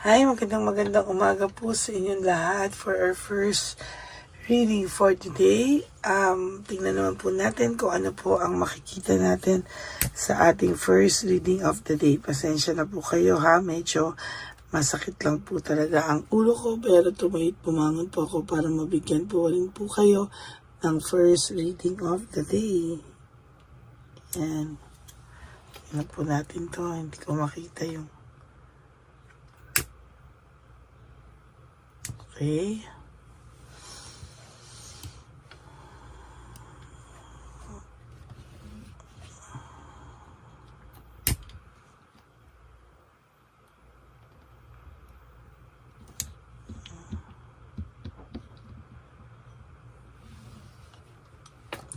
Hi, magandang umaga po sa inyong lahat for our first reading for today. Tingnan naman po natin kung ano po ang makikita natin sa ating first reading of the day. Pasensya na po kayo ha, medyo masakit lang po talaga ang ulo ko pero tumahit pumangon po ako para mabigyan po rin po kayo ng first reading of the day. Yan. Tingnan po natin to, hindi ko makita yung okay.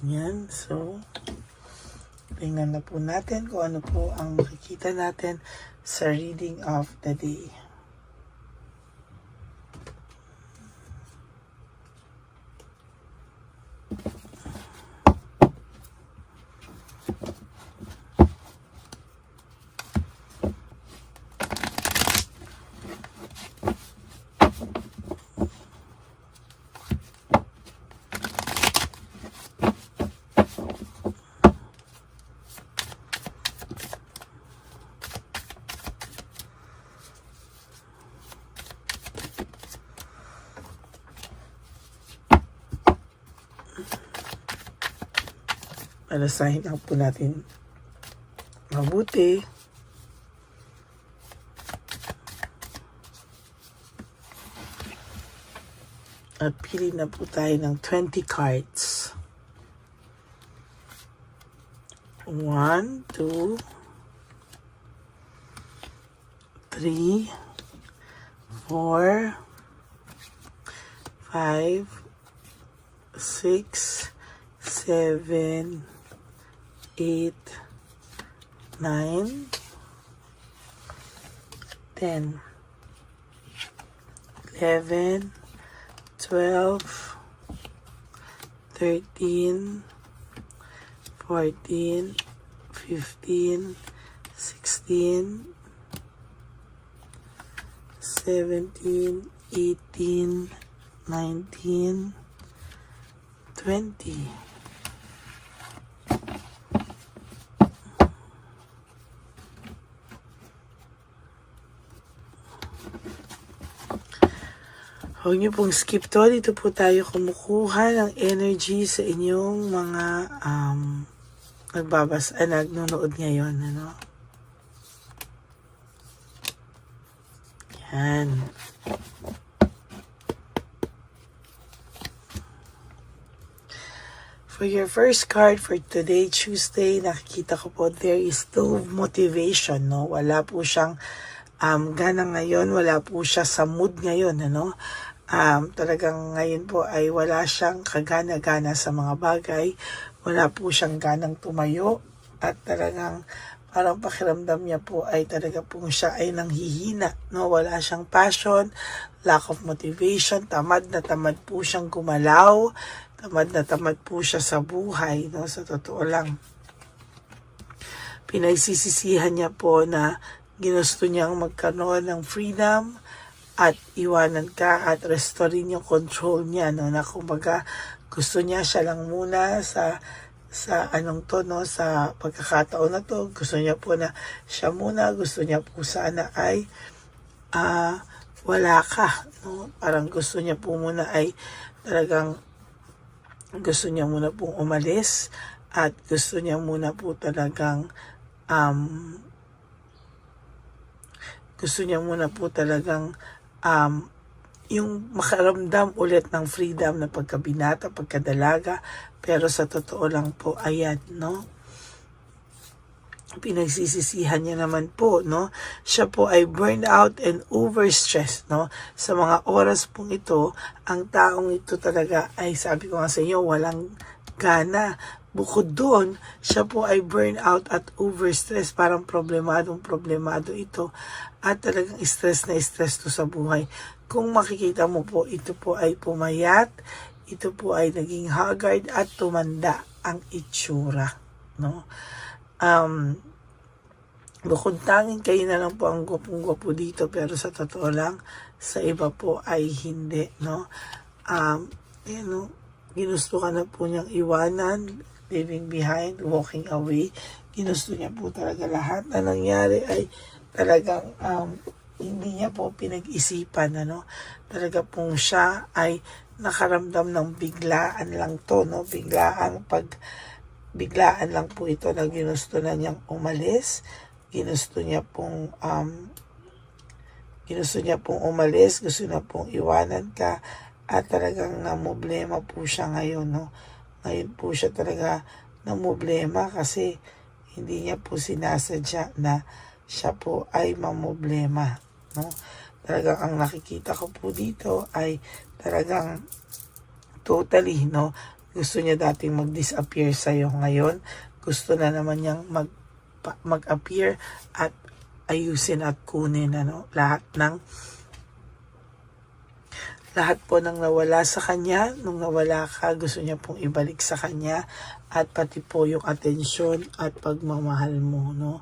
Yan, so tingnan na po natin kung ano po ang makikita natin sa reading of the day. Alasahin lang po natin mabuti. At pili na po tayo ng 20 cards. 1, 2, 3, 4, 5, 6, 7, 8, 9, 10, 11, 12, 13, 14, 15, 16, 17, 18, 19, 20. Huwag niyo pong skip to. Dito po tayo kumukuha ng energy sa inyong mga nagnonood ngayon. Ano? Yan. For your first card for today, Tuesday, nakikita ko po there is no motivation. No? Wala po siyang gana ngayon. Wala po siya sa mood ngayon. Ano? Talagang ngayon po ay wala siyang kagana-gana sa mga bagay, wala po siyang ganang tumayo, at talagang parang pakiramdam niya po ay talaga po siya ay nanghihina, no? Wala siyang passion, lack of motivation, tamad na tamad po siyang gumalaw, tamad na tamad po siya sa buhay, no? Sa totoo lang, pinagsisisihan niya po na ginusto niyang magkaroon ng freedom at iwanan ka at restorein yung control niya, no, na kumbaga gusto niya siya lang muna sa anong to, no, sa pagkakataon na to, gusto niya po na siya muna, gusto niya po sana ay wala ka, no, parang gusto niya po muna ay talagang gusto niya muna pong umalis at gusto niya muna po talagang yung makaramdam ulit ng freedom na pagkabinata, pagkadalaga, pero sa totoo lang po, ayan, no? Pinagsisisihan niya naman po, no? Siya po ay burnout and overstressed, no? Sa mga oras pong ito, ang taong ito talaga ay, sabi ko nga sa inyo, walang gana. Bukod doon, siya po ay burnout at overstress, parang problemado ito, at talagang stress na stress to sa buhay. Kung makikita mo po, ito po ay pumayat, ito po ay naging haggard at tumanda ang itsura, no? Bukod tanging kayo na lang po ang gwapong-gwapo dito, pero sa totoo lang, sa iba po ay hindi, no? Ayan, no? Ginusto ka na po niyang iwanan, leaving behind, walking away. Ginusto niya po talaga lahat na nangyari ay talagang hindi niya po pinag-isipan, ano? Talaga pong siya ay nakaramdam ng biglaan lang to, no? Biglaan lang po ito na ginusto na niyang umalis. Ginusto niya pong umalis, gusto na pong iwanan ka, at talagang namblema po siya ngayon, no? Ngayon po siya talaga namblema kasi hindi niya po sinasadya na siya po ay mamblema, no? Talagang ang nakikita ko po dito ay talagang totally, no? Gusto niya dating mag-disappear sa'yo. Ngayon, gusto na naman niyang mag-appear at ayusin at kunin, ano, lahat po ng nawala sa kanya. Nung nawala ka, gusto niya pong ibalik sa kanya, at pati po yung atensyon at pagmamahal mo, no?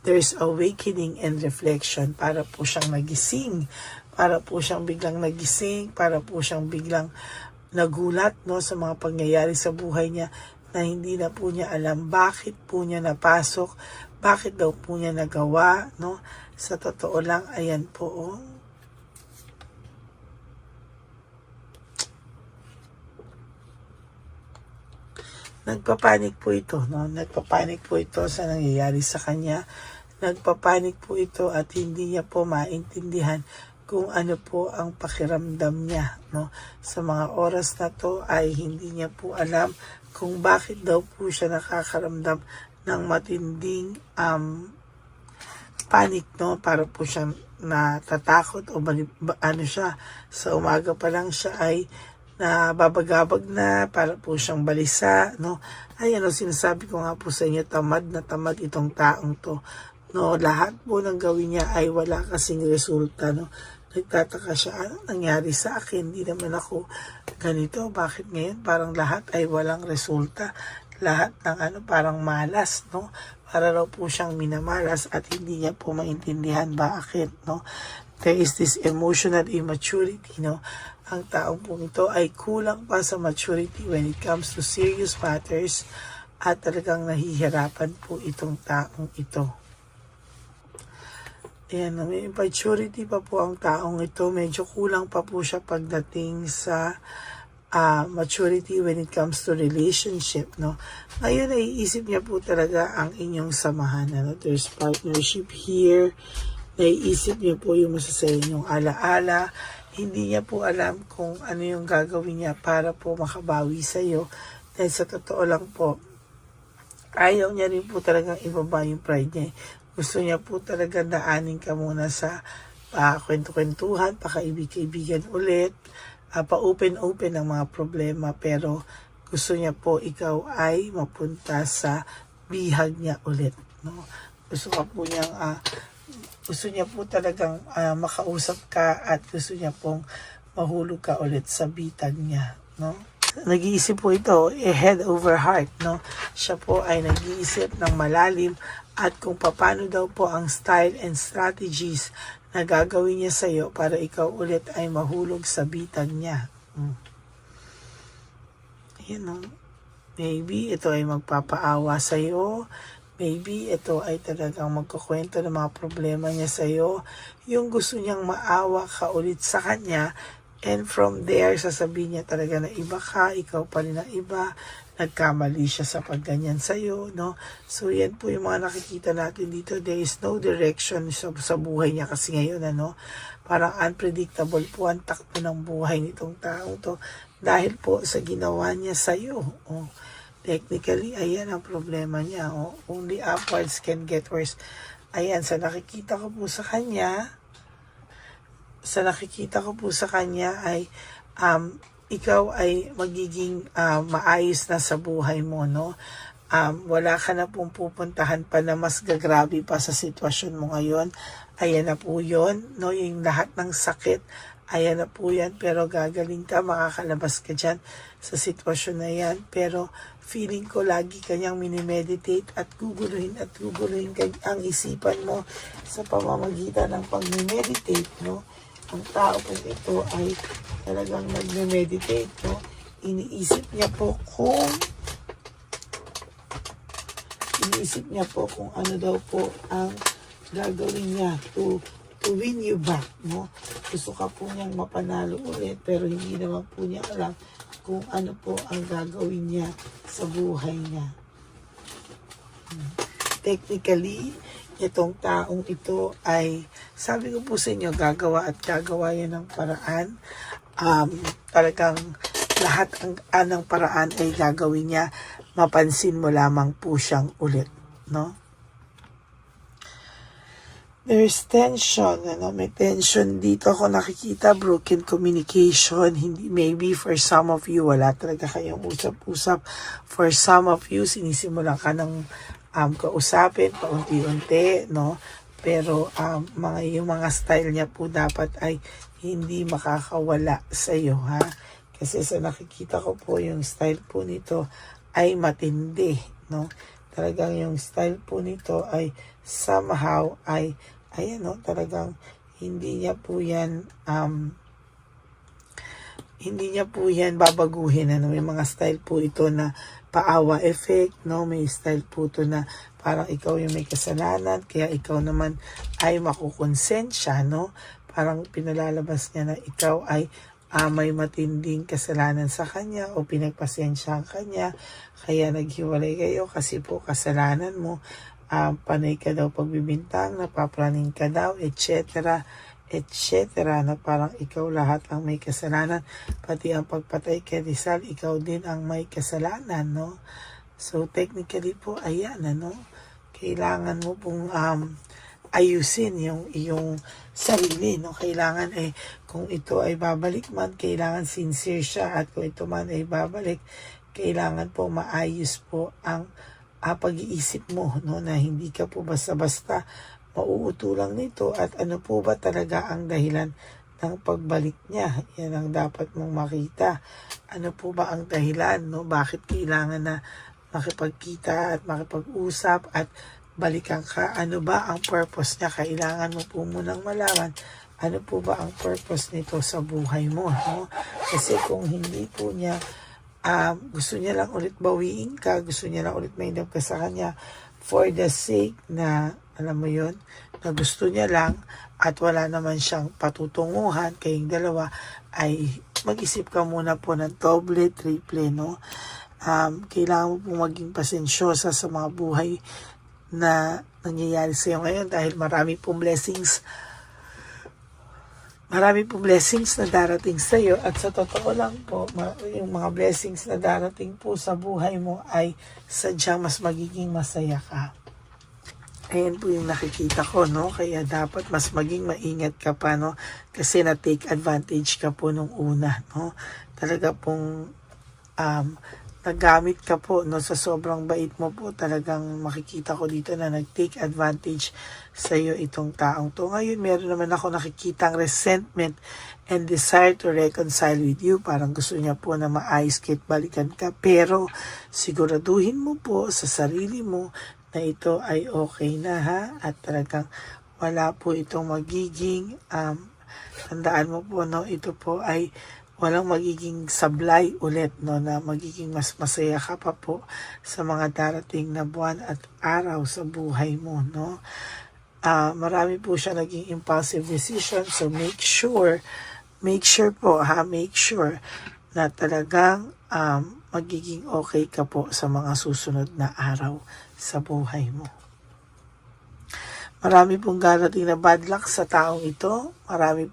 There's awakening and reflection. Para po siyang nagising, para po siyang biglang nagising, para po siyang biglang nagulat, no, sa mga pangyayari sa buhay niya na hindi na po niya alam bakit po niya napasok, bakit daw po niya nagawa, no? Sa totoo lang, ayan po, oh. Nagpapanik po ito, no? Nagpapanik po ito sa nangyayari sa kanya. Nagpapanik po ito at hindi niya po maintindihan kung ano po ang pakiramdam niya, no? Sa mga oras na to ay hindi niya po alam kung bakit daw po siya nakakaramdam ng matinding panic, no? Para po siya natatakot o ano siya, sa umaga pa lang siya ay nababagabag na, para po siyang balisa, no? Ay, ano, sinasabi ko nga po sa inyo, tamad na tamad itong taong to, no? Lahat po ng gawin niya ay wala kasing resulta, no? Nagtataka siya, ano nangyari sa akin? Hindi naman ako ganito. Bakit ngayon parang lahat ay walang resulta? Lahat ng parang malas, no? Para raw po siyang minamalas at hindi niya po maintindihan bakit, no? There is this emotional immaturity, no? Ang taong po ito ay kulang pa sa maturity when it comes to serious matters, at talagang nahihirapan po itong taong ito. Ayan, may immaturity pa po ang taong ito. Medyo kulang pa po siya pagdating sa maturity when it comes to relationship, no? Ngayon, naiisip niya po talaga ang inyong samahan, ano? There's partnership here. Naiisip niya po yung masasaya niyong alaala. Hindi niya po alam kung ano yung gagawin niya para po makabawi sa iyo. Dahil sa totoo lang po, ayaw niya rin po talagang ibaba yung pride niya. Gusto niya po talaga daanin ka muna sa kwento-kwentuhan, pakaibig-kaibigan ulit, pa-open-open ng mga problema, pero gusto niya po ikaw ay mapunta sa bihag niya ulit, no? Gusto niya po talagang makausap ka, at gusto niya pong mahulog ka ulit sa bitag niya, no? Nag-iisip po ito, head over heart, no? Siya po ay nag-iisip ng malalim at kung paano daw po ang style and strategies na gagawin niya sa iyo para ikaw ulit ay mahulog sa bitag niya. Ayan, no? Maybe ito ay magpapaawa sa iyo. Maybe ito ay talagang magkukwento ng mga problema niya sa iyo. Yung gusto niyang maawa ka ulit sa kanya, and from there, sasabihin niya talaga na iba ka, ikaw pa rin na iba, nagkamali siya sa pagganyan sa'yo, no? So, yan po yung mga nakikita natin dito. There is no direction sa buhay niya kasi ngayon, ano? Parang unpredictable po ang takbo ng buhay nitong taong to dahil po sa ginawa niya sa'yo. Oh, technically, ayan ang problema niya. Oh, only upwards can get worse. Ayan, sa nakikita ko po sa kanya, ay ikaw ay magiging maayos na sa buhay mo, no? Wala ka na pong pupuntahan pa na mas gagrabe pa sa sitwasyon mo ngayon. Ayan na po yun, no? Yung lahat ng sakit ayan na po yan, pero gagaling ka, makakalabas ka dyan sa sitwasyon na yan. Pero feeling ko lagi kanyang minimeditate at guguluhin ang isipan mo sa pamamagitan ng pag-meditate, no? Ang tao po ito ay talagang nag-meditate, no? Iniisip niya po kung ano daw po ang gagawin niya to win you back, no? Gusto ka po niyang mapanalo ulit, pero hindi naman po niya alam kung ano po ang gagawin niya sa buhay niya. Technically, itong taong ito ay, sabi ko po sa inyo, gagawa yan ng paraan. Talagang lahat ng paraan ay gagawin niya. Mapansin mo lamang po siyang ulit, no? There's tension, may tension dito ako nakikita, broken communication. Hindi, maybe for some of you, wala talaga kayong usap-usap. For some of you, sinisimulan ka ng kausapin, paunti-unti, no? Pero yung mga style niya po dapat ay hindi makakawala sa iyo, ha? Kasi sa nakikita ko po, yung style po nito ay matindi, no? Talagang yung style po nito ay somehow ay, ayan, no? Talagang hindi niya po yan babaguhin, ano? May mga style po ito na paawa effect, no? May style po ito na parang ikaw yung may kasalanan, kaya ikaw naman ay makukonsensya, no? Parang pinalalabas niya na ikaw ay may matinding kasalanan sa kanya o pinagpasensyahan kanya, kaya naghiwalay kayo kasi po kasalanan mo. Panay ka daw pagbibintang, napaplaning ka daw, etc. Na parang ikaw lahat ang may kasalanan, pati ang pagpatay kay Rizal, ikaw din ang may kasalanan, no? So technically po, ayan, ano, kailangan mo pong ayusin yung iyong sarili, no? Kailangan kung ito ay babalik man, kailangan sincere siya, at kung ito man ay babalik, kailangan po maayos po ang pag-iisip mo, no? Na hindi ka po basta-basta mauuto lang nito, at ano po ba talaga ang dahilan ng pagbalik niya. Yan ang dapat mong makita. Ano po ba ang dahilan, no? Bakit kailangan na makipagkita at makipag-usap at balikan ka? Ano ba ang purpose niya? Kailangan mo po munang malaman ano po ba ang purpose nito sa buhay mo, no? Kasi kung hindi po niya gusto niya lang ulit bawiin ka, gusto niya lang ulit mainam ka sa kanya for the sake na, alam mo yon, na gusto niya lang at wala naman siyang patutunguhan kayong dalawa, ay mag-isip ka muna po ng doble, triple, no? Kailangan mo po maging pasensyosa sa mga buhay na nangyayari sa iyo ngayon, dahil marami pong blessings na darating sa iyo, at sa totoo lang po, yung mga blessings na darating po sa buhay mo ay sadyang mas magiging masaya ka. Ayan po yung nakikita ko, no? Kaya dapat mas maging maingat ka pa, no? Kasi na-take advantage ka po nung una, no? Talaga pong nagamit ka po, no? Sa sobrang bait mo po, talagang makikita ko dito na nag-take advantage sa iyo itong taong to. Ngayon, meron naman ako nakikitang resentment and desire to reconcile with you. Parang gusto niya po na maayos kahit balikan ka. Pero siguraduhin mo po sa sarili mo na ito ay okay na, ha? At talagang wala po itong magiging, tandaan mo po, no? Ito po ay walang magiging sablay ulit, no? Na magiging mas masaya ka pa po sa mga darating na buwan at araw sa buhay mo, no? Marami po siya naging impulsive decision, so make sure po, ha? Make sure na talagang magiging okay ka po sa mga susunod na araw sa buhay mo. Marami pong darating na bad luck sa taong ito. Marami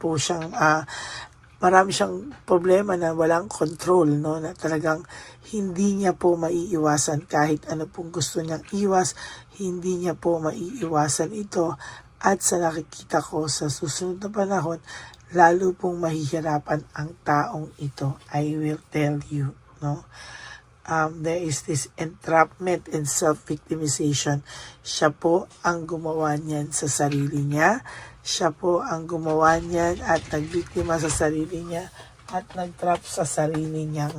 siyang problema na walang control, no? Na talagang hindi niya po maiiwasan kahit ano pong gusto niyang iwas, hindi niya po maiiwasan ito. At sa nakikita ko sa susunod na panahon, lalo pong mahihirapan ang taong ito. I will tell you, no? There is this entrapment and self-victimization. Siya po ang gumawa niyan sa sarili niya. Siya po ang gumawa niyan at nagbiktima sa sarili niya at nagtrap sa sarili niyang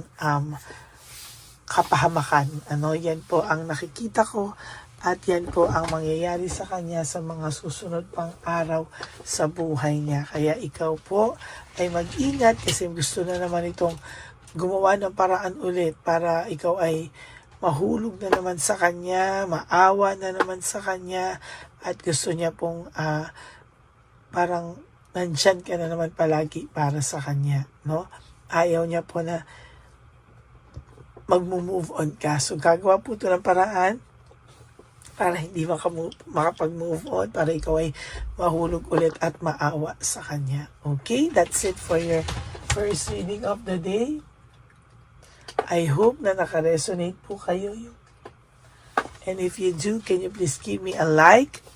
kapahamakan. Yan po ang nakikita ko at yan po ang mangyayari sa kanya sa mga susunod pang araw sa buhay niya. Kaya ikaw po ay mag-ingat kasi gusto na naman itong gumawa ng paraan ulit para ikaw ay mahulog na naman sa kanya, maawa na naman sa kanya at gusto niya pong parang nandyan ka na naman palagi para sa kanya. No? Ayaw niya po na mag-move on ka. So gagawa po ito ng paraan para hindi makapag-move on, para ikaw ay mahulog ulit at maawa sa kanya. Okay, that's it for your first reading of the day. I hope na naka-resonate po kayo. And if you do, can you please give me a like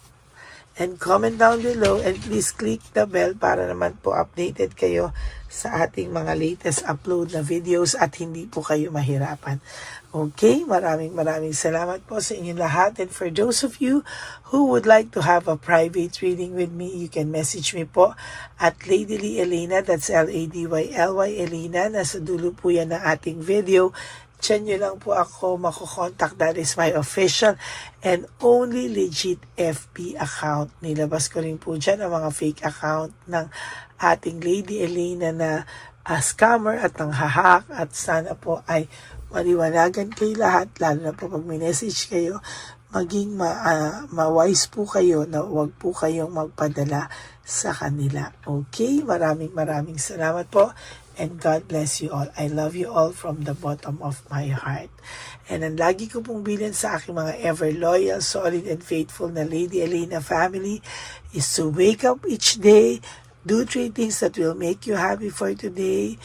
and comment down below and please click the bell para naman po updated kayo sa ating mga latest upload na videos at hindi po kayo mahirapan. Okay, maraming salamat po sa inyong lahat. And for those of you who would like to have a private reading with me, you can message me po at Lady Lee Elena, that's L-A-D-Y-L-Y Elena. Nasa dulo po yan ng ating video. Diyan nyo lang po ako makukontak. That is my official and only legit FB account. Nilabas ko rin po dyan ang mga fake account ng ating Lady Elena na scammer at nanghahak. At sana po ay maliwanagan kayo lahat, lalo na po pag may message kayo, maging ma-wise po kayo na huwag po kayong magpadala sa kanila. Okay? Maraming salamat po. And God bless you all. I love you all from the bottom of my heart. And ang lagi ko pong bilin sa aking mga ever loyal, solid, and faithful na Lady Elena family is to wake up each day, do 3 things that will make you happy for today,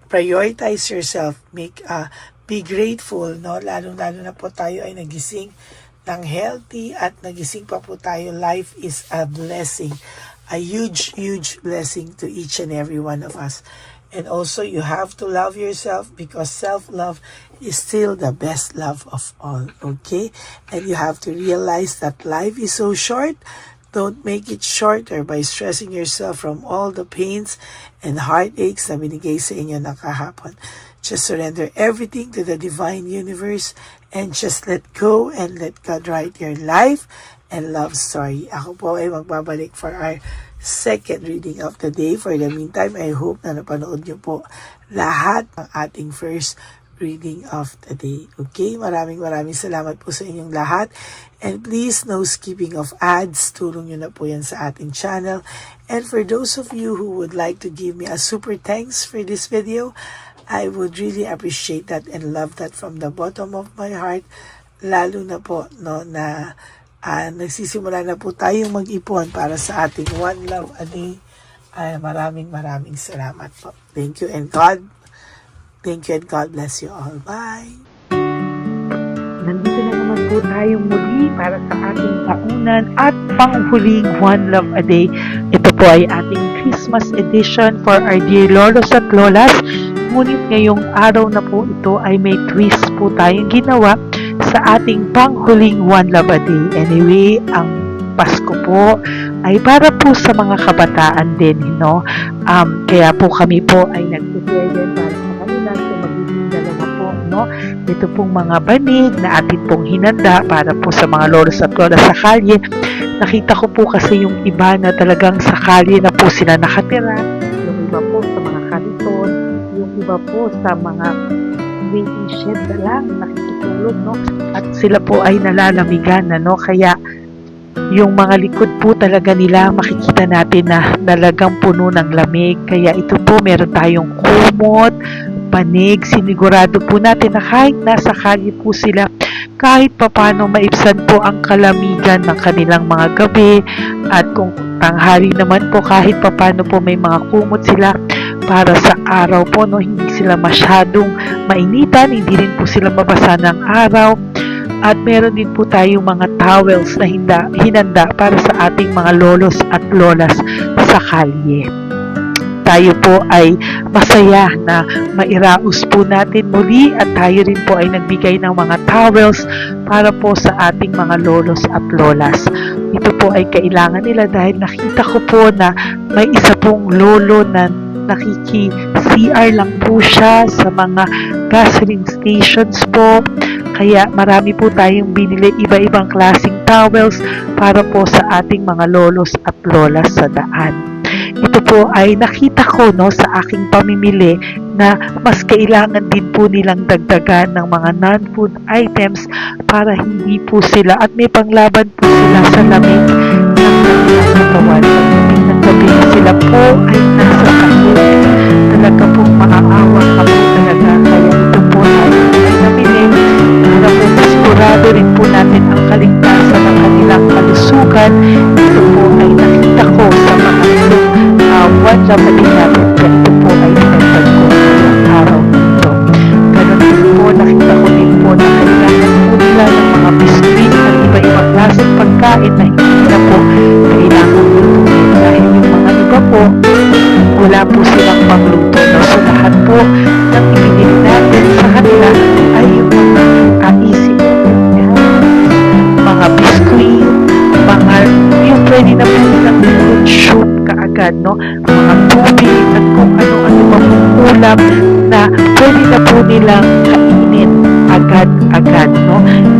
prioritize yourself, be grateful, no? Lalo na po tayo ay nagising ng healthy at nagising pa po tayo. Life is a blessing. A huge blessing to each and every one of us. And also, you have to love yourself because self-love is still the best love of all, okay? And you have to realize that life is so short. Don't make it shorter by stressing yourself from all the pains and heartaches na binigay sa inyo na kahapon. Just surrender everything to the divine universe and just let go and let God write your life and love story. Ako po ay magbabalik for our second reading of the day. For the meantime, I hope na napanood nyo po lahat ng ating first reading of the day. Okay? Maraming salamat po sa inyong lahat. And please, no skipping of ads. Tulong nyo na po yan sa ating channel. And for those of you who would like to give me a super thanks for this video, I would really appreciate that and love that from the bottom of my heart. Lalo na po, no, na nagsisimula na po tayong mag-ipon para sa ating One Love a Day. Ay, maraming salamat po. Thank you and God bless you all. Bye! Nandito na naman po tayong muli para sa ating taunan at panghuling One Love a Day. Ito po ay ating Christmas edition for our dear lolos at lolas. Ngunit ngayong araw na po ito ay may twist po tayong ginawa sa ating panghuling One Love a Day. Anyway, ang Pasko po ay para po sa mga kabataan din, no? Kaya po kami po ay nag-prepare din para sa kanila. So magiging dalawa po, no? Ito pong mga banig na atin pong hinanda para po sa mga lolos at lolas sa kalye. Nakita ko po kasi yung iba na talagang sa kalye na po sila nakatira. Yung iba po sa mga kariton, yung iba po sa mga waiting shed na lang nakikitulog, no? At sila po ay nalalamigan, no? Kaya yung mga likod po talaga nila makikita natin na talagang puno ng lamig. Kaya ito po, meron tayong kumot, panig. Sinigurado po natin na kahit nasa kalye po sila, kahit papano maibsan po ang kalamigan ng kanilang mga gabi. At kung tanghali naman po, kahit papano po may mga kumot sila para sa araw po, no? Hindi sila masyadong mainitan, hindi rin po sila mabasa ng araw. At meron din po tayong mga towels na hinanda para sa ating mga lolos at lolas sa kalye. tayo po ay masaya na mairaos po natin muli at tayo rin po ay nagbigay ng mga towels para po sa ating mga lolos at lolas. Ito po ay kailangan nila dahil nakita ko po na may isa pong lolo na nakiki-CR lang po siya sa mga gasoline stations po. Kaya marami po tayong binili iba-ibang klaseng towels para po sa ating mga lolos at lolas sa daan. Ito po ay nakita ko sa aking pamimili na mas kailangan din po nilang dagdagan ng mga non-food items para hindi po sila at may panglaban po sila sa lamig ng kanilang katawan. Pagdating ng gabi sila po ay nasa kahit. Talaga pong maaawa ka po talaga. Kaya ito po ay nabili para po sigurado rin po natin ang kaligtasan ng kanilang kalusugan. Ito po ay nakita ko sa mga one job na din natin. Kaya ito po ay pinagpag ko ng araw nito. Ganon din po, nakita ko din po na kailangan po nila ng mga biscuit at iba-ibang klaseng pagkain na hindi na po kailangan lutuin. Dahil yung mga iba po, wala po silang pangluto. So lahat po ng ibinili natin sa kanila ay yung mga easy mga biscuit, mga yung pwede na po nilang fruit soup kaagad, mga tubig at kung ano-ano pa pong ulam na pwede na po nilang kainin agad-agad,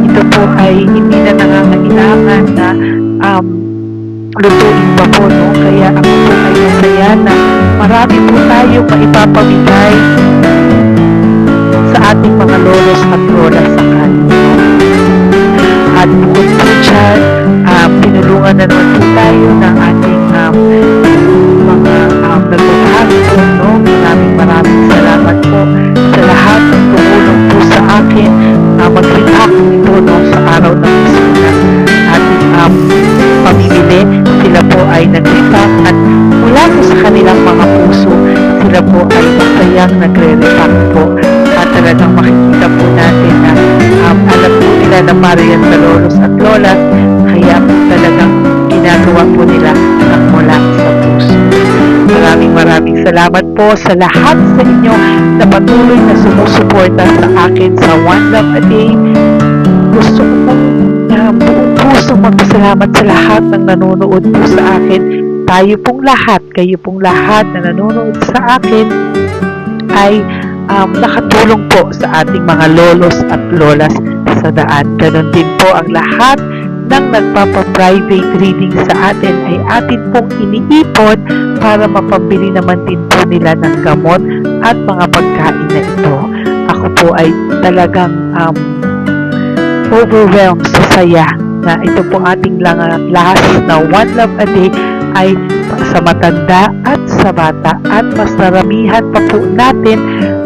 Ito po ay hindi na nangangailangan na lutuin pa po, Kaya ako po ay masaya na marami po tayo maipapamigay sa ating mga lolos at lolas sa kanila. At bukod po dyan, pinulungan na naman po tayo ng ating mga nagpapahapon, Maraming salamat po sa lahat ng tumulong po sa akin mag-react ito sa araw ng Bisita. Ating pamimili, sila po ay nag-react at mula po sa kanilang mga puso, sila po ay masayang nagre-react po. At talagang makikita po natin na alam po nila na para yan sa lolos at lolas, kaya talagang ginagawa po nila ang mula sa puso. Maraming salamat po sa lahat sa inyo na patuloy na sumusuporta sa akin sa One Love a Day. Gusto ko pong buong puso magpasalamat sa lahat ng nanonood po sa akin. Tayo pong lahat, kayo pong lahat na nanonood sa akin ay nakatulong po sa ating mga lolos at lolas sa daan. Ganon din po ang lahat ng nagpapa-private reading sa atin ay atin pong iniipon para mapambili naman din po nila ng gamot at mga pagkain na ito. Ako po ay talagang overwhelmed sa saya na ito po ating last na One Love a Day ay sa matanda at sa bata at mas naramihan pa po natin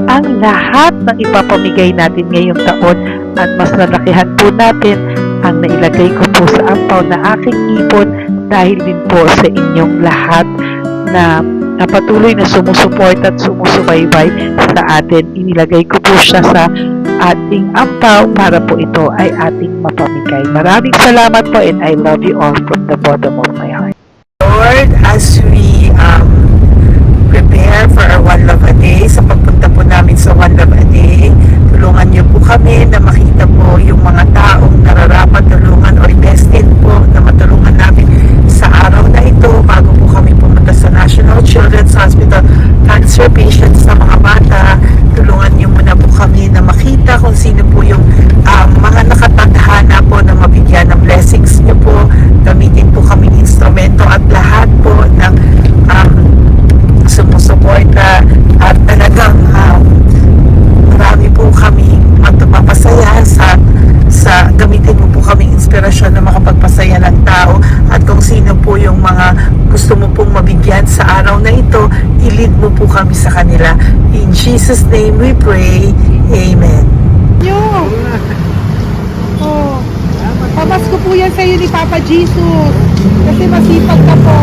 ang lahat ng ipapamigay natin ngayong taon at mas nalakihan po natin ang nailagay ko po sa ampaw na aking ipon dahil din po sa inyong lahat na patuloy na sumusuport at sumusubaybay sa atin. Inilagay ko po siya sa ating ampaw para po ito ay ating mapamigay. Maraming salamat po and I love you all from the bottom of my heart. Lord, as we prepare for our One Love a Day, sa pagpunta po namin sa One Love a Day, tulungan niyo po kami na makita po yung mga taong nararapat tulungan or destined po na matulungan namin sa araw na ito bago po kami pumunta sa National Children's Hospital cancer patients na mga bata. Tulungan niyo muna po kami na makita kung sino po yung mga nakatadhana po na mabigyan ng blessings niyo po. Gamitin po kaming instrumento at lahat po ng sumusuporta at talagang marami po kami magpapasaya sa gamitin mo po kaming inspirasyon na makapagpasaya ng tao at kung sino po yung mga gusto mo pong mabigyan sa araw na ito, i-lead mo po kami sa kanila. In Jesus' name we pray. Amen. Pamasko po yan sa'yo ni Papa Jesus kasi masipag ka po.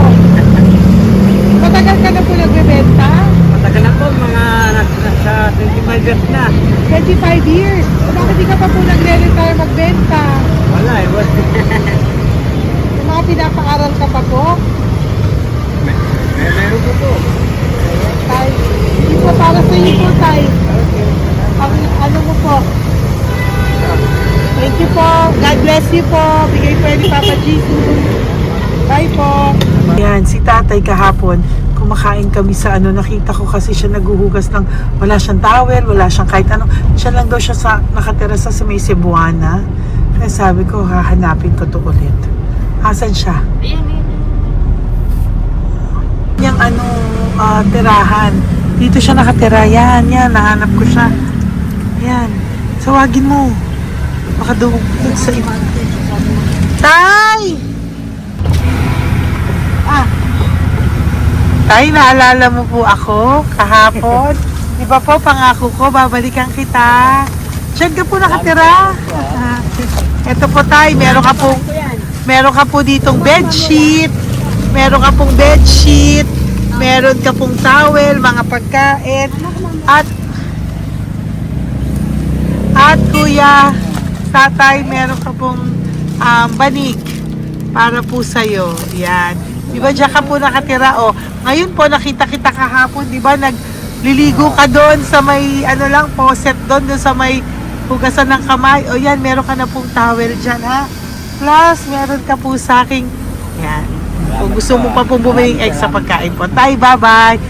Matagal ka na po nagbebenta? Matagal na po, mga nasa 25 years na. 25 years? Bakit di ka pa po nagre-retire magbenta? Wala eh, Yung mga pinapaaral ka pa po? meron po po. Hindi po para sa inyo po, Tay. Ang ano mo po. Thank you po. God bless you po. Bigay po yan ni Papa Jesus. Bye po. Yan, si tatay kahapon, kumakain kami sa nakita ko kasi siya naguhugas ng, wala siyang towel, wala siyang kahit ano. Siya lang daw siya nakatira sa may Cebuana. Kaya sabi ko, hahanapin ko to ulit. Asan siya? Yung tirahan. Dito siya nakatira. Yan, nahanap ko siya. Yan. Tawagin mo. Baka doon sa iba. Tay! Tay, naalala mo po ako kahapon? Di ba po, pangako ko, babalikan kita. Diyan ka po nakatira. Ito po, Tay, meron ka po ditong bedsheet. Meron ka pong bedsheet. Meron ka pong towel, mga pagkain. At kuya, tatay, meron ka pong banig para po sa'yo. Yan. Di ba diyan ka po nakatira? O, ngayon po nakita kita kahapon, di ba nagliligo ka doon sa may faucet doon sa may hugasan ng kamay. O yan, meron ka na pong towel dyan, ha? Plus, meron ka po sa aking, yan. Kung gusto mo pa pong bumili ng extra pagkain po. Tay, bye-bye.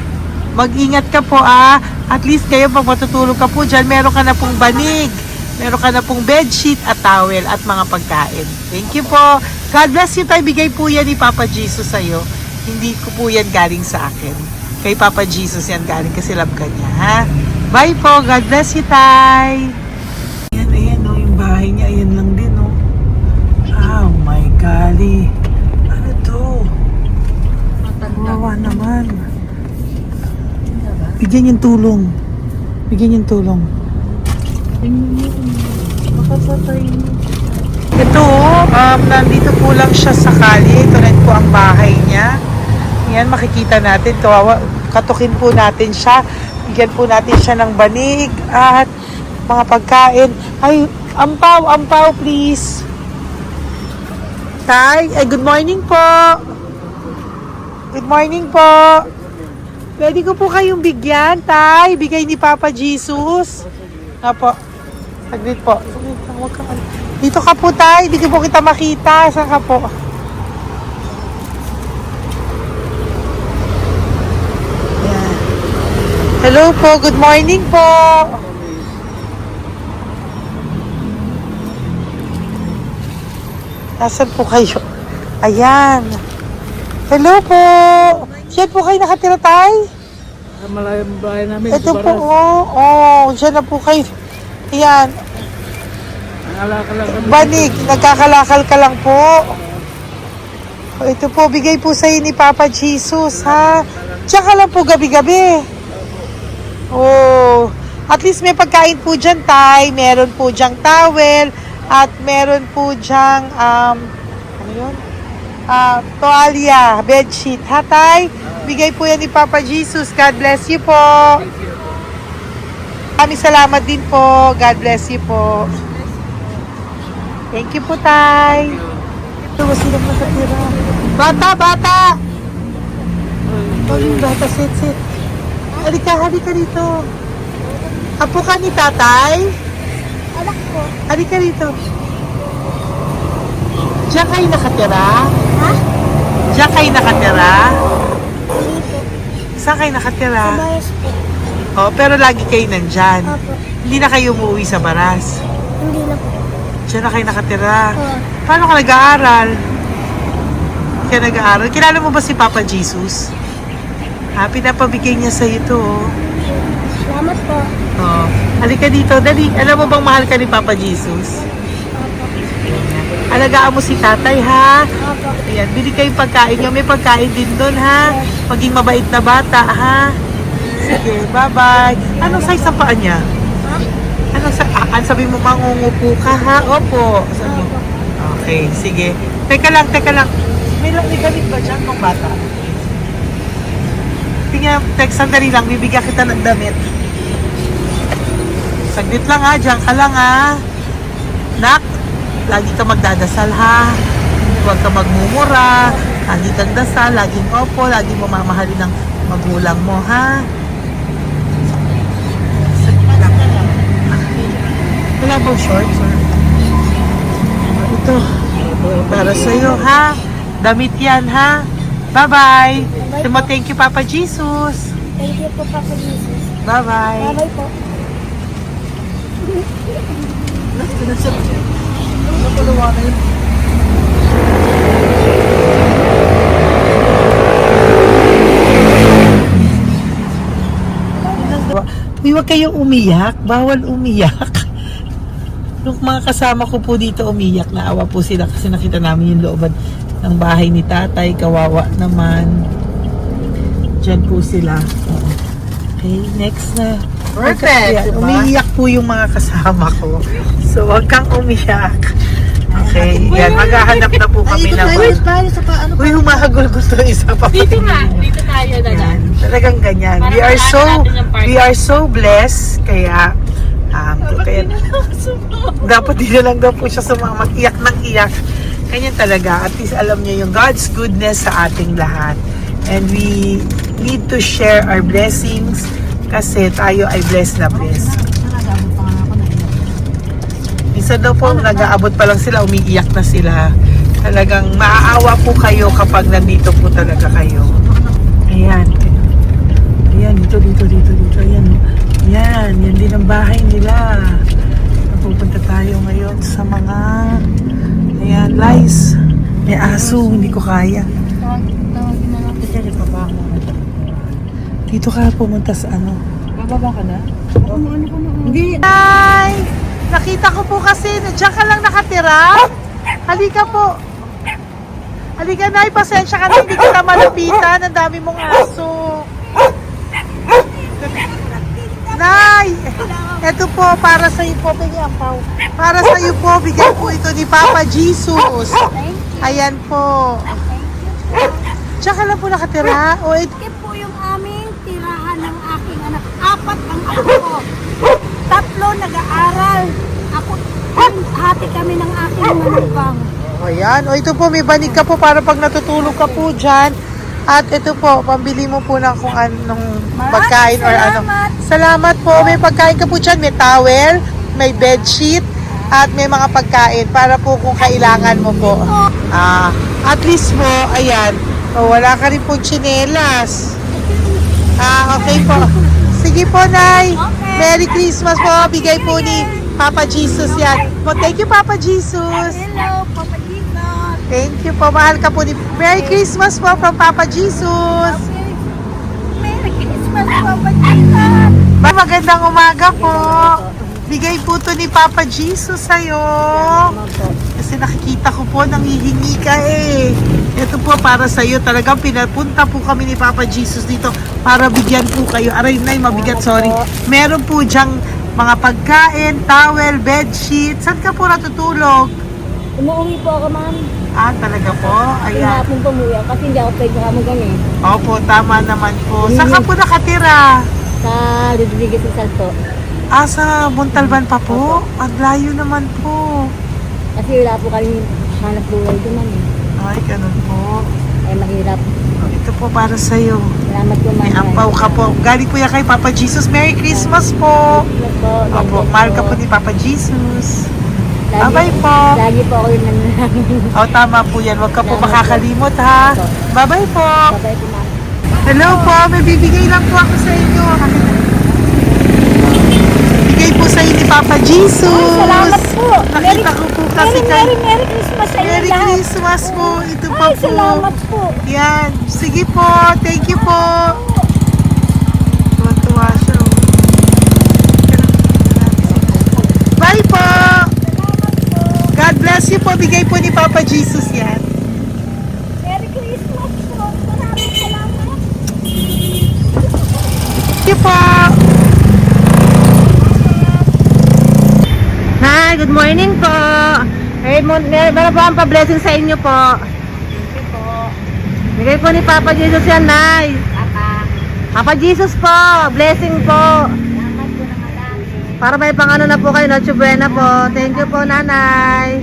Mag-ingat ka po, At least kayo, pag matutulog ka po dyan, meron ka na pong banig. Meron ka na pong bedsheet at towel at mga pagkain. Thank you po. God bless you, Tay. Bigay po yan ni Papa Jesus sa'yo. Hindi ko po yan galing sa akin. Kay Papa Jesus yan galing kasi love ka niya, ha? Bye po. God bless you, Tay. Ayan, yung bahay niya. Ayan lang din, Oh my golly. Ano to? Kawawa naman. Bigyan yung tulong. Ito, nandito po lang siya sa kalye. Ito rin po ang bahay niya. Yan, makikita natin. Katukin po natin siya. Bigyan po natin siya ng banig at mga pagkain. Ay, ampaw, please. Tay, good morning po. Good morning po. Pwede ko po kayong bigyan, Tay. Bigay ni Papa Jesus. Apo. Saglit po. Dito ka po, Tay. Hindi ko po kita makita. Saan ka po? Yan. Hello po. Good morning po. Nasaan po kayo? Ayan. Hello po. Diyan po kayo nakatira, Tay? Malayang bahay namin. Ito po, diyan na po kayo. Ayan. Banig, nagkakalakal ka lang po. Ito po, bigay po sa'yo ni Papa Jesus, ha? Diyan ka lang po gabi-gabi. At least may pagkain po dyan, Tay. Meron po dyang towel. At meron po dyang, toalya, bedsheet. Ha, Tay? Bigay po yan ni Papa Jesus. God bless you po. Kami salamat din po. God bless you po. Thank you po, Tay. Ito, silang nakatira. Bata! Yung bata, sit. Halika dito. Apo ka ni Tatay? Anak ko. Halika dito. Diyan kayo nakatira? Ha? Diyan kayo nakatira? Dito. Saan kayo nakatira? Bayas po. Pero lagi kayo nandyan. Opo. Hindi na kayo umuwi sa Baras. Hindi na po. Diyan na kayo nakatira. Oo. Paano ka nag-aaral? Kaya nag-aaral. Kilala mo ba si Papa Jesus? Pinapabigay niya sa'yo ito. Salamat po. Halika dito. Dali. Alam mo bang mahal ka ni Papa Jesus? Alagaan mo si tatay, ha? Opo. Ayan, bili kayong pagkain nyo. May pagkain din doon, ha? Maging mabait na bata, ha? Sige, bye-bye. Anong size ang paa niya? Ha? Sabi mo, mangungupo ka, ha? Opo. Sabi mo. Okay, sige. Teka lang. May gamit ba dyan pang bata? Tingnan, sandali lang. Bibigyan kita ng damit. Saglit lang, ha? Diyan ka lang, ha? Nak, lagi ka magdadasal, ha? Huwag ka magmumura. Lagi kang dasal, laging opo, lagi mo mamahalin ng magulang mo, ha? Wala bang shorts? Or... Ito. Para sa'yo, ha? Damit yan, ha? Bye-bye. Thank you, Papa Jesus. Thank you po, Papa Jesus. Bye-bye. Bye-bye po. Uy, huwag kayong umiyak. Bawal umiyak. Nung mga kasama ko po dito umiyak, naawa po sila kasi nakita namin yung looban ng bahay ni tatay. Kawawa naman. Diyan po sila. Okay, next na. Perfect, diba? Umiiyak po yung mga kasama ko. So, huwag kang umiyak. Okay, yan. Maghahanap na po kami ng... Uy, humahagol gusto isa pa. Dito tayo na lang. Talagang ganyan. We are so blessed. Kaya, dapat di na lang daw po siya sumama. Iyak ng iyak. Ganyan talaga. At least alam niya yung God's goodness sa ating lahat. And we need to share our blessings kasi tayo ay blessed na blessed. Minsan daw po, nag-aabot pa lang sila, umiiyak na sila. Talagang maaawa po kayo kapag nandito po talaga kayo. Ayan. Ayan, dito. Ayan. Yan din ang bahay nila. Pupunta tayo ngayon sa mga ayan, lice. May aso, hindi ko kaya. Tawagin na lang kasi baba mo. Dito ka pumunta sa ano? Bababa ka na? Hindi. Hi! Nakita ko po kasi, diyan ka lang nakatira. Halika po. Halika, Nay, pasensya ka na, hindi kita malapitan. Ang dami mong aso. Nay! Ito po, para sa iyo po, bigyan po. Para sa iyo po, bigyan po ito ni Papa Jesus. Ayan po. Diyan ka lang po nakatira. O, ito. Ito po yung aming tirahan ng aking anak. 4 ang anak ko. 3 nag-aaral. Ako, hati kami ng aking manugang. Ayan. O, ito po, may banig ka po para pag natutulog ka po dyan. At ito po, pambili mo po ng kung anong pagkain or ano. Salamat po. May pagkain ka po dyan. May towel, may bedsheet, at may mga pagkain para po kung kailangan mo po. At least po, ayan. O, wala ka rin po tsinelas. Okay po. Sige po, Nay. Merry Christmas po. Bigay po ni Papa Jesus yan. Thank you, Papa Jesus. Hello, Papa Jesus. Thank you po. Mahal ka po ni... Merry Christmas po from Papa Jesus. Merry Christmas, Papa Jesus. Magandang umaga po. Bigay po to ni Papa Jesus sa'yo. Kasi nakikita ko po, nanghihingi ka eh. Ito po para sa'yo. Talagang pinapunta po kami ni Papa Jesus dito para bigyan po kayo. Aray, Nay, mabigat, sorry. Meron po dyang mga pagkain, towel, bedsheet. Saan ka po natutulog? Umuwi po ako, ma'am. Talaga po? Ayan. Pinapon po umuwi ako kasi hindi ako pwede kamagan eh. Opo, tama naman po. Saan ka po nakatira? Sa Rodriguez sa Salto. Sa Montalban pa po? Ang layo naman po. Kasi wala po kami hanap buhay doon, ma'am eh. Ay, ganun po. Ay, mahirap. Ito po para sa'yo. Salamat po, ma'am. May ampaw ka po. Galing po yan kay Papa Jesus. Merry Christmas po. Opo, mahal ka po ni Papa Jesus. Bye-bye po. Lagi po ako yung nananangin. Tama po yan. Huwag ka po makakalimot, ha. Bye-bye po. Bye-bye po, ma'am. Hello po. May bibigay lang po ako sa inyo. Bigay po sa inyo ni Papa Jesus. Salamat po. Nakita ko po kasi kayo. Merry Christmas sa inyo Merry lahat. Christmas po. Ito pa Ay, po. salamat po. Yan. Sige po. Thank you po. Tuwa-tuwa siya. Bye po. God bless you po. Bigay po ni Papa Jesus yan. Merry Christmas po. Maraming salamat. Thank you po. Hi, good morning po. Meron po ang pa-blessing sa inyo po. Thank you po. Bigay po ni Papa Jesus yan, Nay. Papa. Papa Jesus po, blessing po. Salamat po ng marami. Para may pangano na po kayo, Noche Buena po. Thank you po, Nanay.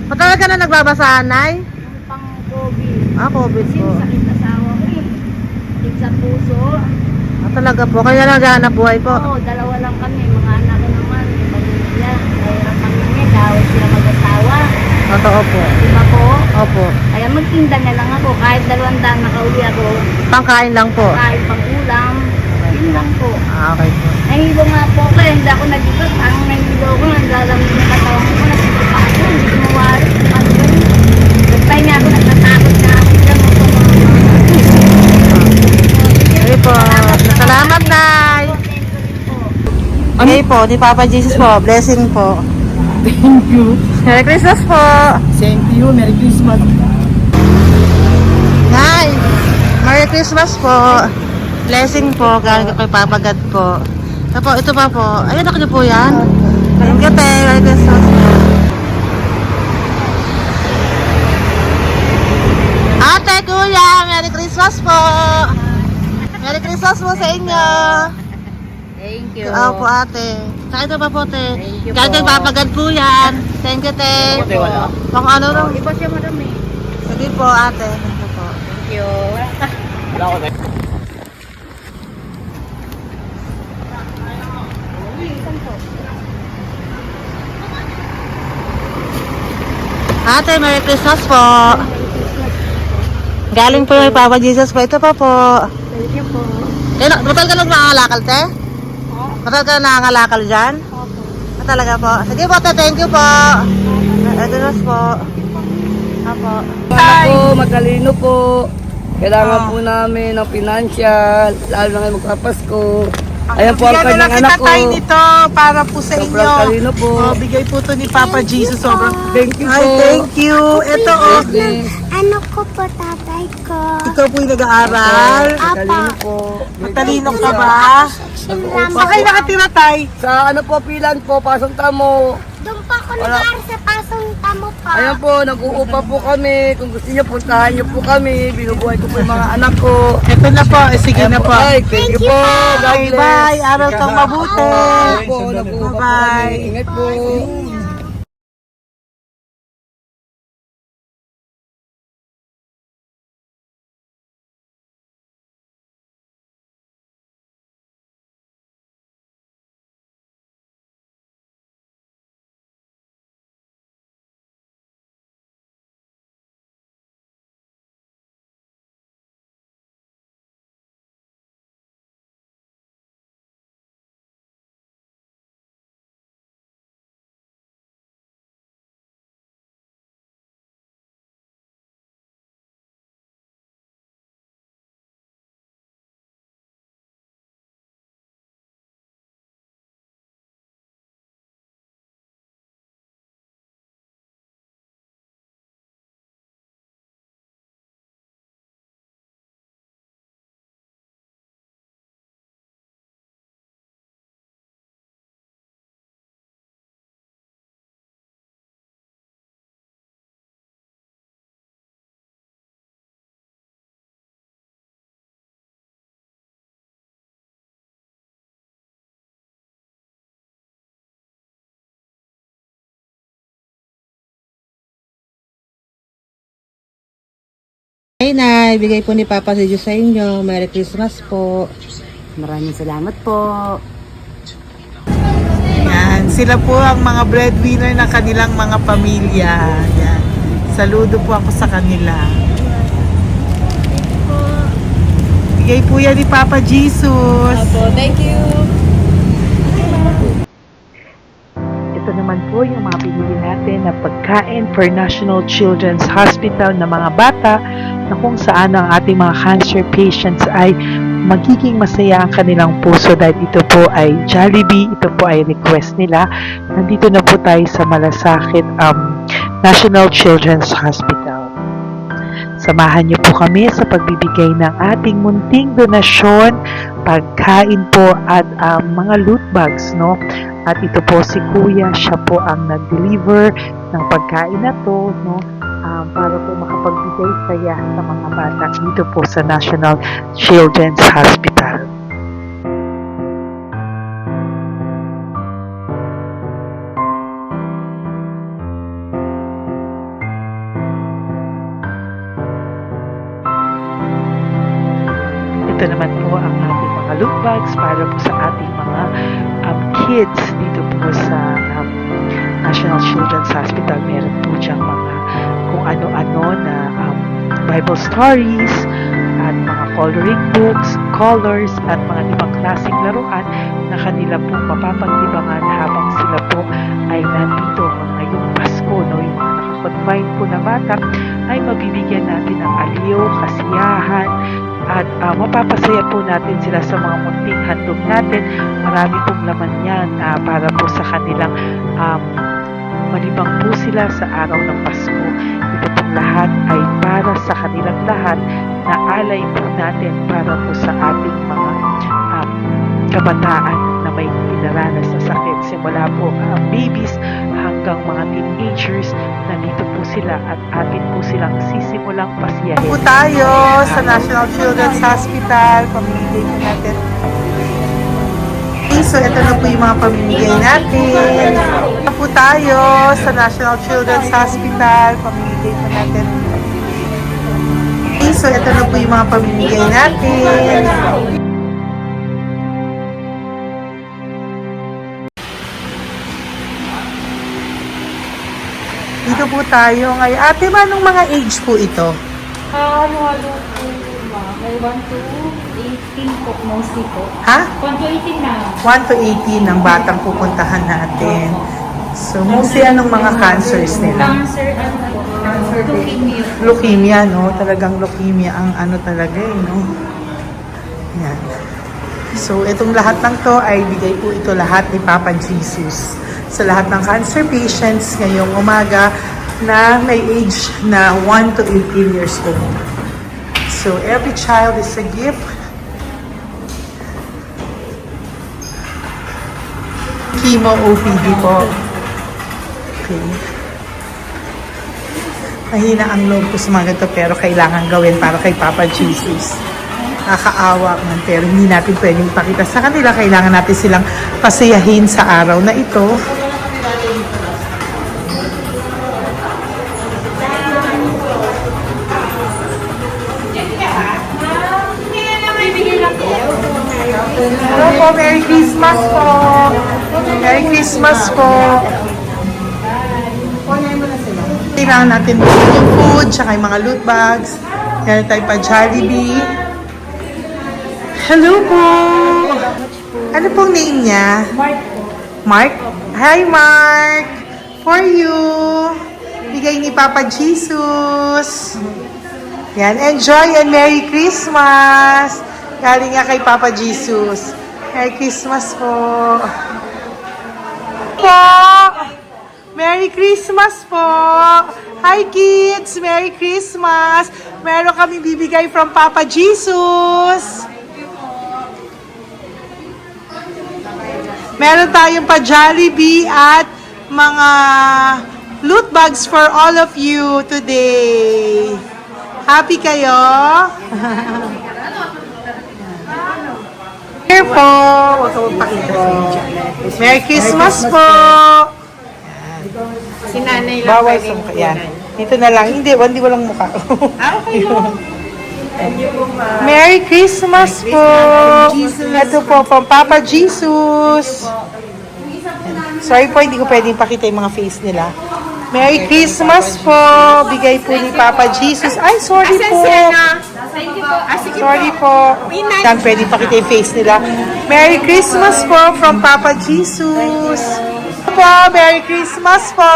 Matagal ka na nagbabasahan, Nay? Pang COVID. COVID Kasi po. sakit asawa ko eh. Sakit sa puso. Talaga po, kaya naghahanap buhay po. Oo, 2 lang kami. Mga anak ko naman. May pamilya. Kaya nag-away sila mag-asawa. Totoo po. Di ba po? Opo. Kaya magtinda na lang ako. Kahit 200 nakauli ako. Pangkain lang po. Kahit pang ulam. Yun lang po. Okay po. Nahilo nga po kaya hindi ako nag-ibot. Parang nahilo ko. Naglalamig na katawan ko. Nagsipa ako. Hindi ko mawari. Ano ba yun? Nagpay nga ako. Nagtatakot na ako. Lang ako Okay po. Salamat, Nay. Okay po, ni Papa Jesus po. Blessing po. Thank you. Merry Christmas po. Same to you. Merry Christmas. Nay, Merry Christmas po. Blessing po, galing kay Papa God po. Ito pa po. Ayun, ako niyo po yan. Thank you, te. Merry Christmas po. Ate, kuya, Merry Christmas po. Merry Christmas po sa inyo. Thank you. Po, ate. Saka ito pa po, te. Thank you Galing kay po. Papa God po yan. Thank you, te. Ate, wala. Pang ano lang. Iba siya marami. Sige po, ate. Thank you po. Thank you. Wala ko, te. Ate, Merry Christmas po. Galing po kay Papa Jesus po. Ito pa po. Thank you po. Batal ka lang nangangalakal, te? Batal ka nangangalakal dyan? Talaga po. Sige po, te. Thank you po. Merry Christmas po. Apo. Anak ko, matalino po. Kailangan po namin ng financial, lalo na ngayon magpapasko. Ayan po ang Bigyan na lang kanyang kita anak ko. tayo nito para po sa inyo. Sobrang talino po. Oh, bigay po to ni Papa Jesus. Sobrang Thank you po. Ay, thank you. Ito oh. Ano ko po tatay ko? Ikaw po yung nag-aaral. Matalino po. Matalino ka ba? Saan kayo nakatira tay? Sa ano po, pilan po, pasong tamo. Doon pa ako nag-aaral sa pasong tamo pa. Ayan po, nag-uupa po kami. Kung gusto niyo, puntahan niyo po kami. Binubuhay ko po yung mga anak ko. Ito na po. Sige na po. Ay, thank you po. God Bye bless. bye. Araw kang mabuti. Ayan po, nag-uupa po Bye-bye. kami. Ingat po. Hey, Nay. Bigay po ni Papa Jesus sa inyo. Merry Christmas po. Maraming salamat po. Yan. Sila po ang mga breadwinner ng kanilang mga pamilya. Yan. Saludo po ako sa kanila. Bigay po yan ni Papa Jesus. Thank you. Ito naman po yung mga pinili natin na pagkain for National Children's Hospital na mga bata na kung saan ang ating mga cancer patients ay magiging masaya ang kanilang puso dahil ito po ay Jollibee, ito po ay request nila. Nandito na po tayo sa Malasakit National Children's Hospital. Samahan niyo po kami sa pagbibigay ng ating munting donasyon, pagkain po at mga loot bags, no? At ito po si Kuya, siya po ang nag-deliver ng pagkain na to, no? Para po makapagbigay saya sa mga bata dito po sa National Children's Hospital. Ito naman po ang ating mga loot bags para po sa ating mga kids dito po sa National Children's Hospital, meron po diyang mga kung ano-ano na Bible stories at mga coloring books, colors at mga ibang klaseng laruan na kanila po mapapaglibangan habang sila po ay nandito ngayong Pasko, no? Yung mga nakakonfine po na bata ay mabibigyan natin ng aliw, kasiyahan, at mapapasaya po natin sila sa mga munting handog natin. Marami pong laman yan para po sa kanilang malibang po sila sa araw ng Pasko. Ito pong lahat ay para sa kanilang lahat na alay po natin para po sa ating mga kabataan na may pinaranas na sakit. Simula po babies hanggang mga teenagers, nandito po sila at atin po silang sisimulang pasiyahin. Po tayo sa National Children's Hospital. Pamimigay po natin. So, ito na po yung mga pamimigay natin. Ito po tayo sa National Children's Hospital. Pamimigay po natin. So, ito na po yung mga pamimigay natin. Dito po tayo ngayon. Ate, anong mga age po ito? Halo-halo po ba? May 1 to 18 po, mostly po. Ha? 1 to 18 na. 1 to 18 ang batang pupuntahan natin. So, mostly anong mga cancers nila? Cancer, ano po? Leukemia. Leukemia, no? Talagang leukemia ang ano talaga eh, no? Yan. So, itong lahat ng to ay bigay po ito lahat ni Papa Jesus sa lahat ng cancer patients ngayong umaga na may age na 1 to 18 years old. So, every child is a gift. Chemo OPD po. Okay. Mahina ang loob ko sa mga ganito pero kailangan gawin para kay Papa Jesus. Nakakaawa man pero hindi natin pwedeng pakita sa kanila. Kailangan natin silang pasayahin sa araw na ito. Hello po, Merry Christmas po. Merry Christmas po. Kailangan natin yung food, tsaka yung mga loot bags. Meron tayo pa Jollibee. Hello po. Ano pong name niya? Mark. Hi, Mark. For you. Bigay ni Papa Jesus. Yan, enjoy and Merry Christmas. Galing nga kay Papa Jesus. Merry Christmas po. Merry Christmas po. Hi kids, Merry Christmas. Meron kami bibigay from Papa Jesus. Meron tayong pa Jollibee at mga loot bags for all of you today. Happy kayo? Here po. Huwag ka magpakita sa inyo. Merry Christmas po. Si nanay lang Bawal pwedeng sa mukha. Yan. Ito na lang. Hindi walang mukha. Okay lang. Merry Christmas po. Ito po from Papa Jesus. Sorry po, hindi ko pwedeng pakita yung mga face nila. Merry Christmas po. Bigay po ni Papa Jesus. Ay, sorry po. Thank you po. Sige Sorry po. Yan, pwedeng pakita yung face nila. Merry Christmas po from Papa Jesus. Po, Merry Christmas po.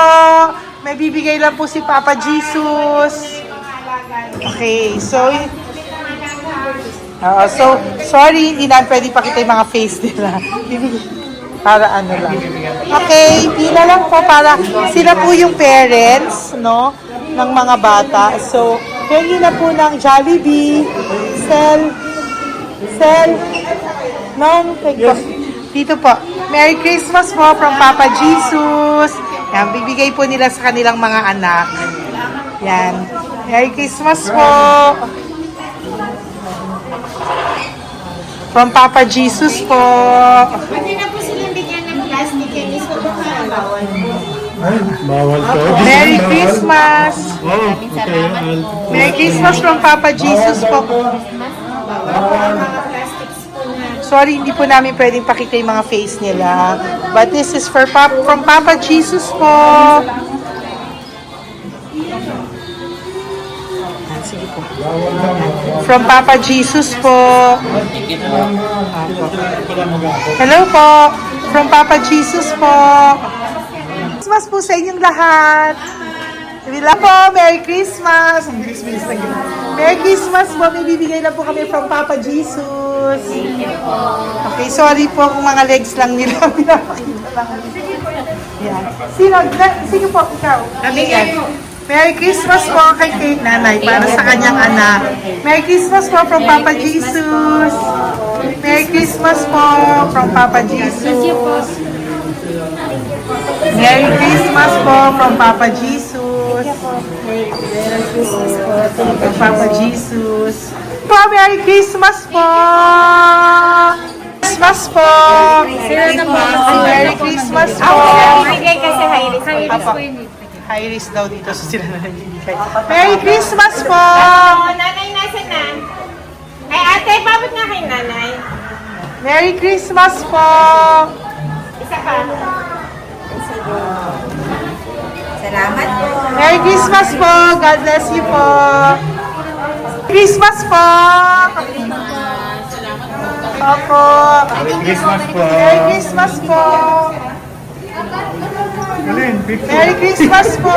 May bibigay lang po si Papa Jesus. Okay, so sorry, hindi na pwede pakita yung mga face nila. Para ano lang. Okay, pila lang po para sila po yung parents, no, ng mga bata. So, pengi na po ng Jollibee, Sel, dito po. Merry Christmas po from Papa Jesus. Yan, bibigay po nila sa kanilang mga anak. Yan. Merry Christmas po. From Papa Jesus po. Pwede na po silang bigyan ng plastic candies ko po bawal. Ay, bawal to. Merry Christmas. Oh, okay. Merry Christmas from Papa Jesus po. Mga plastics po na Sorry, hindi po namin pwedeng pakita yung mga face nila. But this is from Papa Jesus po. Sige po. From Papa Jesus po. Hello po. From Papa Jesus po. Christmas po sa inyong lahat. Wala po, Merry Christmas! Merry Christmas po, may bibigay na po kami from Papa Jesus. Okay, sorry po kung mga legs lang nila. Pinapakita lang. Yan. Sige po, ikaw. Ayan. Merry Christmas po kay nanay para sa kanyang anak. Merry Christmas po from Papa Jesus. Merry Christmas po from Papa Jesus. Merry Christmas po from Papa Jesus. Merry Christmas po from Papa Jesus. Merry Christmas po. Christmas po. Merry Christmas po. Bigay kasi high-risk. High-risk po yun. High risk daw dito so sila na nagbibigay. Merry Christmas po. Nanay, nasa na? Ay, ate, babot nga kay nanay. Merry Christmas po. Isa pa. Salamat po. Merry Christmas po. God bless you po. Christmas po. Opo. Christmas po. Merry Christmas po. Merry Christmas po.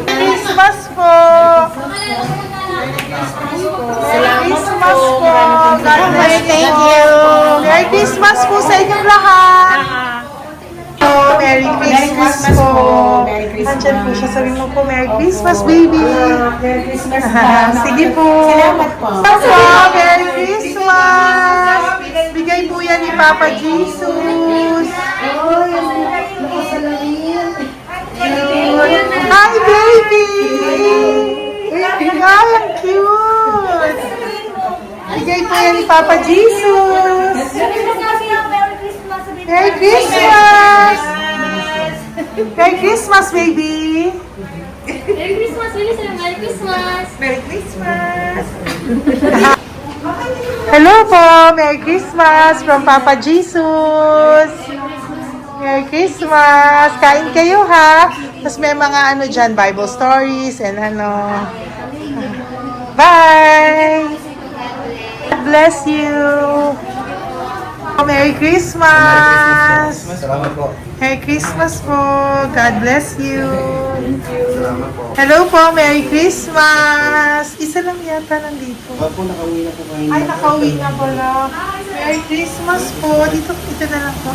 Christmas po. Merry Christmas po. God bless you. Thank you. Merry Christmas po sa inyong lahat. Merry Christmas po. Nandiyan po siya. Sabi mo po, Merry Christmas, baby. Merry Christmas. Sige po. Salamat po. Merry Christmas. Bigay po yan ni Papa Jesus. Hi, baby! Ay, ang cute! Bigay po yan ni Papa Jesus. Merry Christmas! Merry Christmas, baby! Merry Christmas, Willie. Merry Christmas. Merry Christmas! Hello po! Merry Christmas from Papa Jesus! Merry Christmas! Kain kayo ha! Tapos may mga ano dyan, Bible stories and ano. Bye! God bless you! Merry Christmas! Salamat po. Merry Christmas po! God bless you! Hello po! Merry Christmas! Isa lang yata nandito. Opo, nakauwi na po kayo. Ay, nakauwi na pala. Merry Christmas po! Dito na lang po.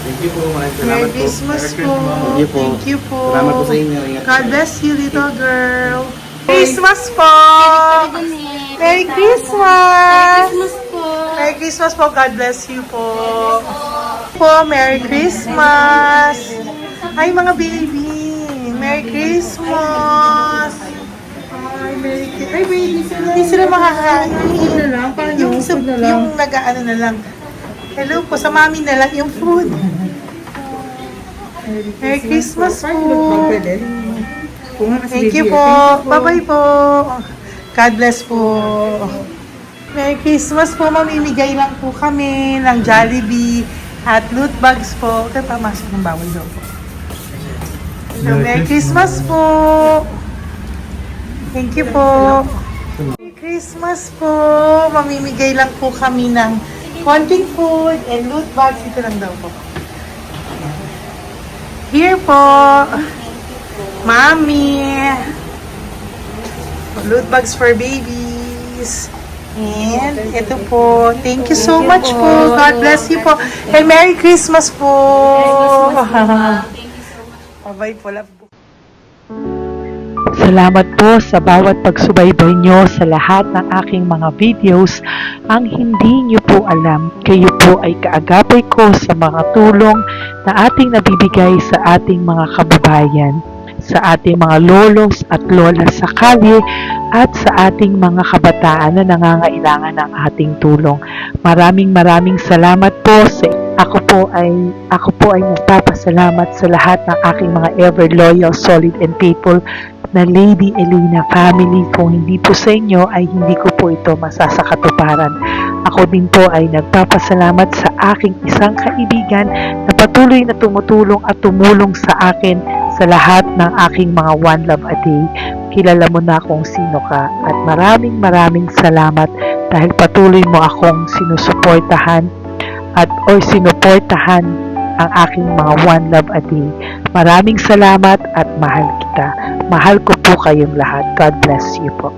Thank you po. Maraming salamat Merry po. Christmas po! Thank you po. Thank you po! Salamat po sa inyo. Ingat God bless you, little girl! Christmas po! Merry Christmas! Merry Christmas po! God bless you po! Merry Christmas! Ay, mga baby! Merry Christmas! Ay, Merry Christmas! Ay, baby! Hindi sila makakain. Yung nag-ano na lang. Hello po, sa mami na lang yung food. Merry Christmas po! Thank you po. Bye-bye po. God bless po. Merry Christmas po. Mamimigay lang po kami ng Jollibee at loot bags po. Kaya pamasok ng bawal daw po. So, Merry Christmas po. Thank you po. Merry Christmas po. Mamimigay lang po kami ng konting food and loot bags. Ito lang daw po. Here po. Mommy. Loot bags for babies. And ito po. Thank you so much po. God bless you po. And Merry Christmas po. Bye-bye po. Love po. Salamat po sa bawat pagsubaybay nyo sa lahat ng aking mga videos. Ang hindi nyo po alam, kayo po ay kaagapay ko sa mga tulong na ating nabibigay sa ating mga kababayan, sa ating mga lolos at lola sa kalye at sa ating mga kabataan na nangangailangan ng ating tulong. Maraming salamat po sa ako po ay nagpapasalamat sa lahat ng aking mga ever loyal, solid and faithful na Lady Elena family. Kung hindi po sa inyo ay hindi ko po ito masasakatuparan. Ako din po ay nagpapasalamat sa aking isang kaibigan na patuloy na tumutulong at tumulong sa akin sa lahat ng aking mga One Love a Day. Kilala mo na kung sino ka at maraming salamat dahil patuloy mo akong sinusuportahan or sinuportahan ang aking mga One Love a Day. Maraming salamat at mahal kita. Mahal ko po kayong lahat. God bless you po.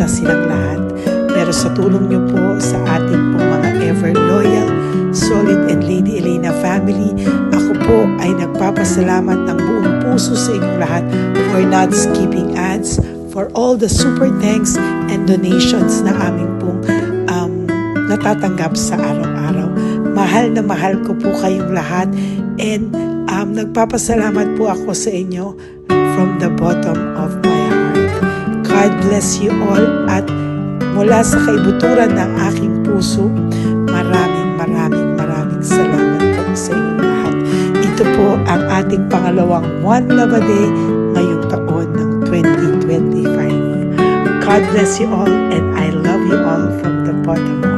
na silang lahat. Pero sa tulong niyo po sa ating pong mga ever loyal, solid and Lady Elena family, ako po ay nagpapasalamat ng buong puso sa inyong lahat for not skipping ads, for all the super thanks and donations na aming pong natatanggap sa araw-araw. Mahal na mahal ko po kayong lahat, and nagpapasalamat po ako sa inyo from the bottom of my heart. God bless you all, at mula sa kaibuturan ng aking puso, maraming salamat po sa inyong lahat. Ito po ang ating pangalawang One Love a Day ngayong taon ng 2025. God bless you all, and I love you all from the bottom of